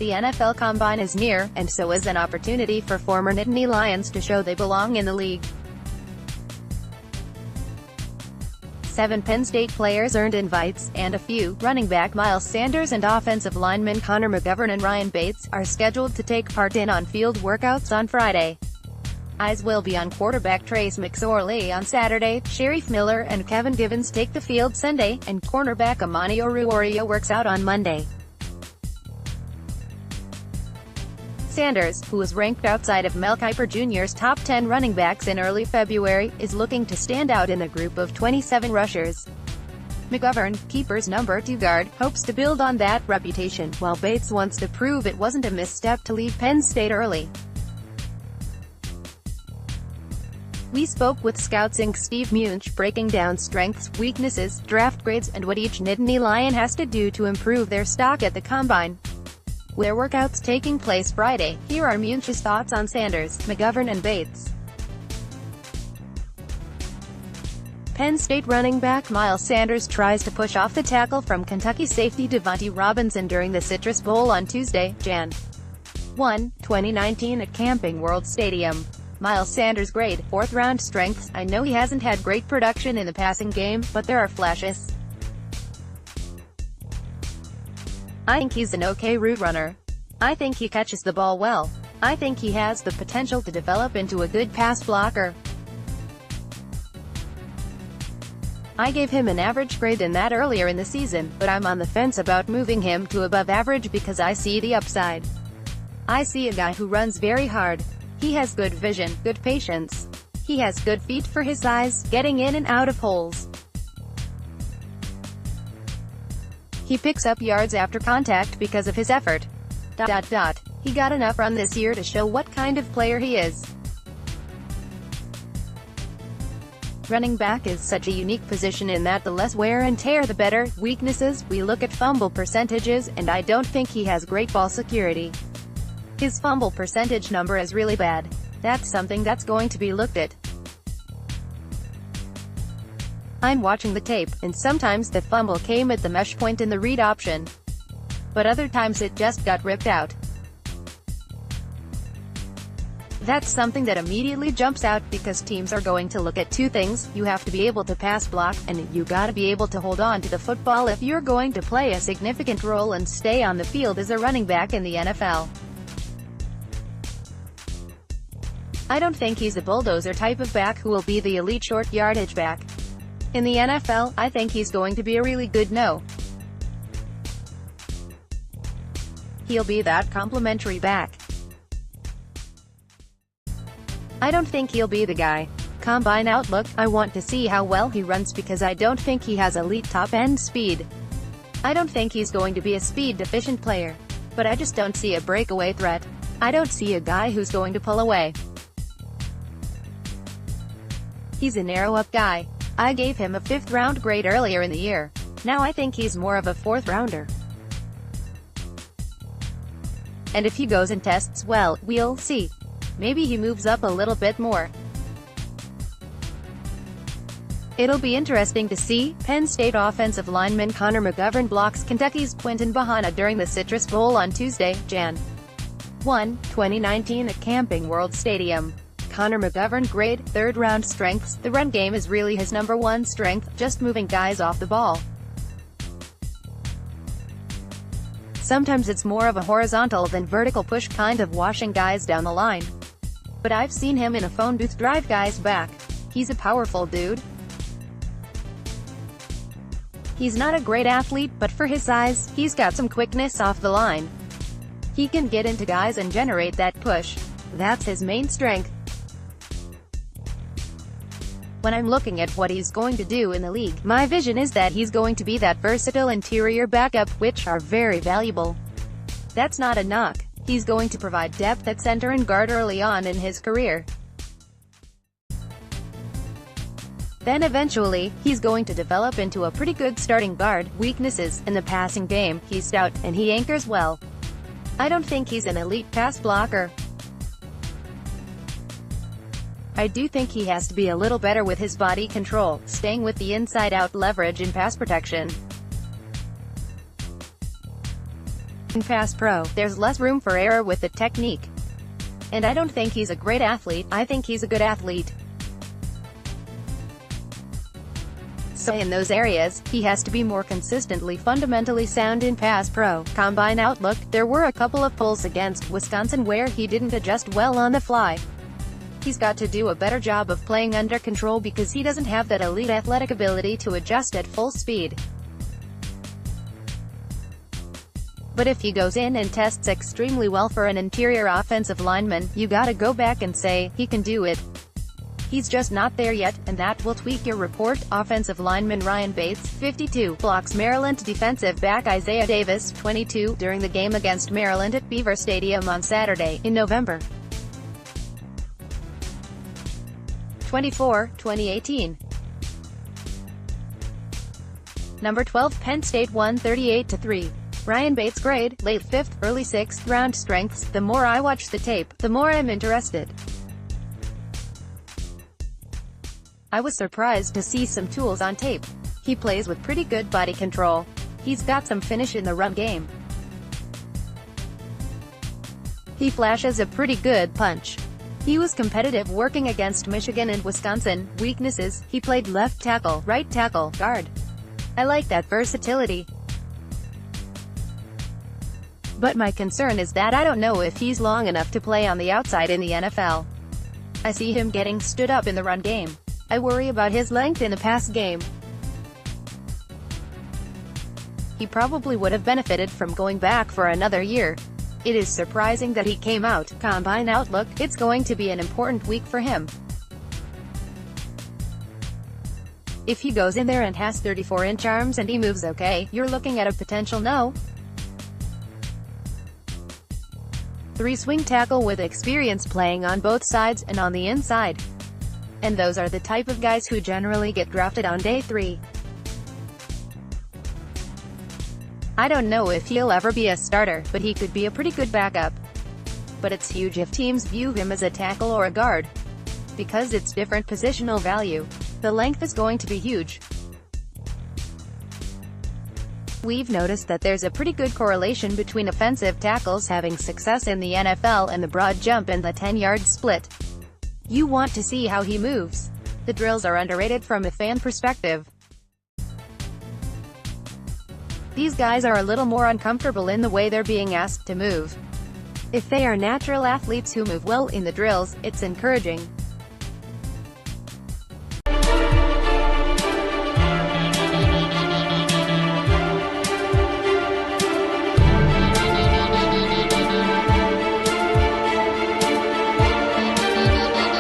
The NFL Combine is near, and so is an opportunity for former Nittany Lions to show they belong in the league. 7 Penn State players earned invites, and a few, running back Miles Sanders and offensive linemen Connor McGovern and Ryan Bates, are scheduled to take part in on-field workouts on Friday. Eyes will be on quarterback Trace McSorley on Saturday, Shareef Miller and Kevin Givens take the field Sunday, and cornerback Amani Oruwariye works out on Monday. Sanders, who was ranked outside of Mel Kiper Jr.'s top 10 running backs in early February, is looking to stand out in the group of 27 rushers. McGovern, Keeper's number 2 guard, hopes to build on that reputation, while Bates wants to prove it wasn't a misstep to leave Penn State early. We spoke with Scouts Inc. Steve Munch, breaking down strengths, weaknesses, draft grades, and what each Nittany Lion has to do to improve their stock at the Combine. With their workouts taking place Friday, here are Munch's thoughts on Sanders, McGovern and Bates. Penn State running back Miles Sanders tries to push off the tackle from Kentucky safety Devontae Robinson during the Citrus Bowl on Tuesday, Jan. 1, 2019 at Camping World Stadium. Miles Sanders' grade, 4th round strengths. I know he hasn't had great production in the passing game, but there are flashes. I think he's an okay route runner. I think he catches the ball well. I think he has the potential to develop into a good pass blocker. I gave him an average grade in that earlier in the season, but I'm on the fence about moving him to above average because I see the upside. I see a guy who runs very hard. He has good vision, good patience. He has good feet for his size, getting in and out of holes. He picks up yards after contact because of his effort. He got enough run this year to show what kind of player he is. Running back is such a unique position in that the less wear and tear the better. Weaknesses, we look at fumble percentages, and I don't think he has great ball security. His fumble percentage number is really bad. That's something that's going to be looked at. I'm watching the tape, and sometimes the fumble came at the mesh point in the read option. But other times it just got ripped out. That's something that immediately jumps out, because teams are going to look at 2 things. You have to be able to pass block, and you gotta be able to hold on to the football if you're going to play a significant role and stay on the field as a running back in the NFL. I don't think he's a bulldozer type of back who will be the elite short yardage back. In the NFL, I think he's going to be a really good no. He'll be that complimentary back. I don't think he'll be the guy. Combine outlook, I want to see how well he runs because I don't think he has elite top-end speed. I don't think he's going to be a speed-deficient player. But I just don't see a breakaway threat. I don't see a guy who's going to pull away. He's a narrow-up guy. I gave him a 5th round grade earlier in the year. Now I think he's more of a 4th rounder. And if he goes and tests well, we'll see. Maybe he moves up a little bit more. It'll be interesting to see. Penn State offensive lineman Connor McGovern blocks Kentucky's Quinton Bahana during the Citrus Bowl on Tuesday, Jan. 1, 2019 at Camping World Stadium. Connor McGovern grade, 3rd round strengths. The run game is really his number 1 strength, just moving guys off the ball. Sometimes it's more of a horizontal than vertical push kind of washing guys down the line. But I've seen him in a phone booth drive guys back. He's a powerful dude. He's not a great athlete, but for his size, he's got some quickness off the line. He can get into guys and generate that push. That's his main strength. When I'm looking at what he's going to do in the league, my vision is that he's going to be that versatile interior backup, which are very valuable. That's not a knock. He's going to provide depth at center and guard early on in his career. Then eventually, he's going to develop into a pretty good starting guard. Weaknesses, in the passing game, he's stout, and he anchors well. I don't think he's an elite pass blocker. I do think he has to be a little better with his body control, staying with the inside-out leverage in pass protection. In pass pro, there's less room for error with the technique. And I don't think he's a great athlete, I think he's a good athlete. So in those areas, he has to be more consistently fundamentally sound in pass pro. Combine outlook, there were a couple of pulls against Wisconsin where he didn't adjust well on the fly. He's got to do a better job of playing under control because he doesn't have that elite athletic ability to adjust at full speed. But if he goes in and tests extremely well for an interior offensive lineman, you gotta go back and say, he can do it. He's just not there yet, and that will tweak your report. Offensive lineman Ryan Bates, 52, blocks Maryland defensive back Isaiah Davis, 22, during the game against Maryland at Beaver Stadium on Saturday, in November 24, 2018. Number 12 Penn State won 38-3. Ryan Bates grade, late 5th, early 6th round strengths. The more I watch the tape, the more I'm interested. I was surprised to see some tools on tape. He plays with pretty good body control. He's got some finish in the run game. He flashes a pretty good punch. He was competitive working against Michigan and Wisconsin. Weaknesses, he played left tackle, right tackle, guard. I like that versatility. But my concern is that I don't know if he's long enough to play on the outside in the NFL. I see him getting stood up in the run game. I worry about his length in the pass game. He probably would have benefited from going back for another year. It is surprising that he came out. Combine outlook, it's going to be an important week for him. If he goes in there and has 34-inch arms and he moves okay, you're looking at a potential no. 3 swing tackle with experience playing on both sides and on the inside. And those are the type of guys who generally get drafted on day 3. I don't know if he'll ever be a starter, but he could be a pretty good backup. But it's huge if teams view him as a tackle or a guard. Because it's different positional value. The length is going to be huge. We've noticed that there's a pretty good correlation between offensive tackles having success in the NFL and the broad jump and the 10-yard split. You want to see how he moves. The drills are underrated from a fan perspective. These guys are a little more uncomfortable in the way they're being asked to move. If they are natural athletes who move well in the drills, it's encouraging.